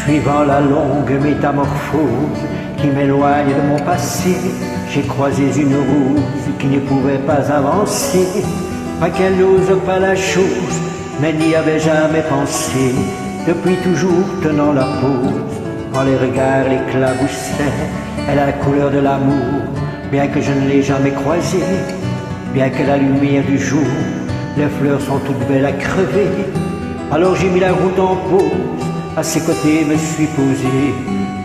Suivant la longue métamorphose qui m'éloigne de mon passé, j'ai croisé une rose qui ne pouvait pas avancer, pas qu'elle n'ose pas la chose, mais n'y avait jamais pensé. Depuis toujours tenant la pose, quand les regards l'éclaboussaient, elle a la couleur de l'amour, bien que je ne l'ai jamais croisée, bien que la lumière du jour, les fleurs sont toutes belles à crever. Alors j'ai mis la route en pause, à ses côtés me suis posé,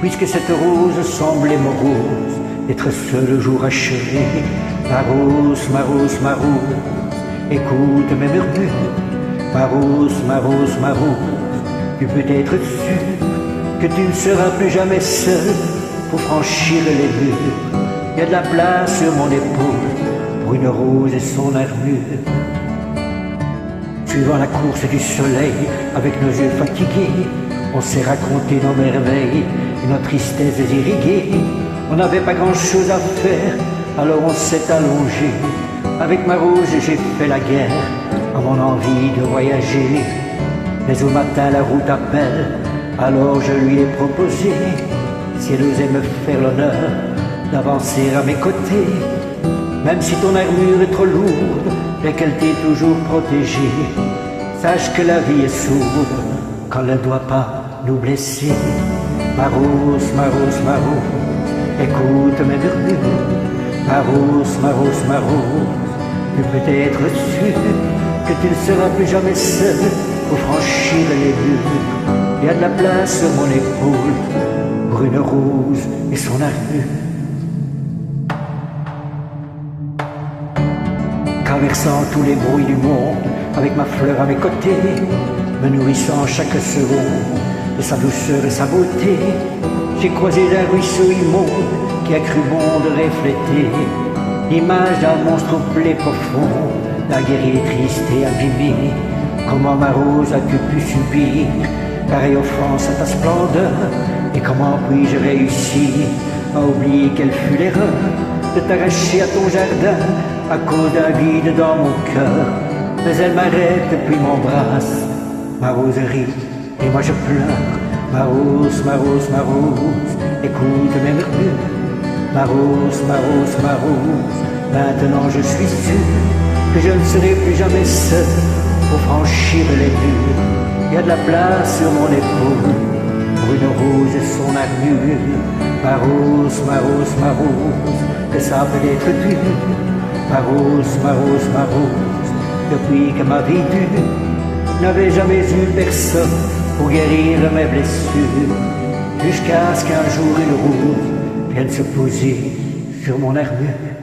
puisque cette rose semblait morose, d'être seule le jour achevé. Ma rose, ma rose, ma rose, écoute mes murmures. Ma rose, ma rose, ma rose, tu peux être sûr que tu ne seras plus jamais seule pour franchir les murs. Il y a de la place sur mon épaule pour une rose et son armure. Suivant la course du soleil, avec nos yeux fatigués, on s'est raconté nos merveilles et nos tristesses irriguées. On n'avait pas grand-chose à faire, alors on s'est allongé. Avec ma rose, j'ai fait la guerre à mon envie de voyager. Mais au matin, la route appelle, alors je lui ai proposé, si elle osait me faire l'honneur d'avancer à mes côtés. Même si ton armure est trop lourde et qu'elle t'est toujours protégée, sache que la vie est sourde quand elle ne doit pas nous blesser. Ma rose, ma rose, ma rose, écoute mes murmures. Ma rose, ma rose, ma rose, tu peux être sûr que tu ne seras plus jamais seule pour franchir les murs. Il y a de la place sur mon épaule pour une rose et son armure. Traversant tous les bruits du monde, avec ma fleur à mes côtés, me nourrissant chaque seconde de sa douceur et sa beauté, j'ai croisé un ruisseau immonde qui a cru bon de refléter l'image d'un monstre au blé profond, d'un guerrier triste et abîmé. Comment ma rose as-tu pu subir pareille offense à ta splendeur? Et comment puis-je réussir à oublier quelle fut l'erreur de t'arracher à ton jardin à cause d'un vide dans mon cœur? Mais elle m'arrête puis m'embrasse, ma rose rit et moi je pleure. Ma rose, ma rose, ma rose, écoute mes murmures. Ma rose, ma rose, ma rose, maintenant je suis sûr que je ne serai plus jamais seul pour franchir les murs. Il y a de la place sur mon épaule pour une rose et son armure. Ma rose, ma rose, ma rose, que ça peut être dur. Ma rose, ma rose, ma rose, depuis que ma vie dure n'avait jamais eu personne pour guérir mes blessures, jusqu'à ce qu'un jour une rose vienne se poser sur mon armure.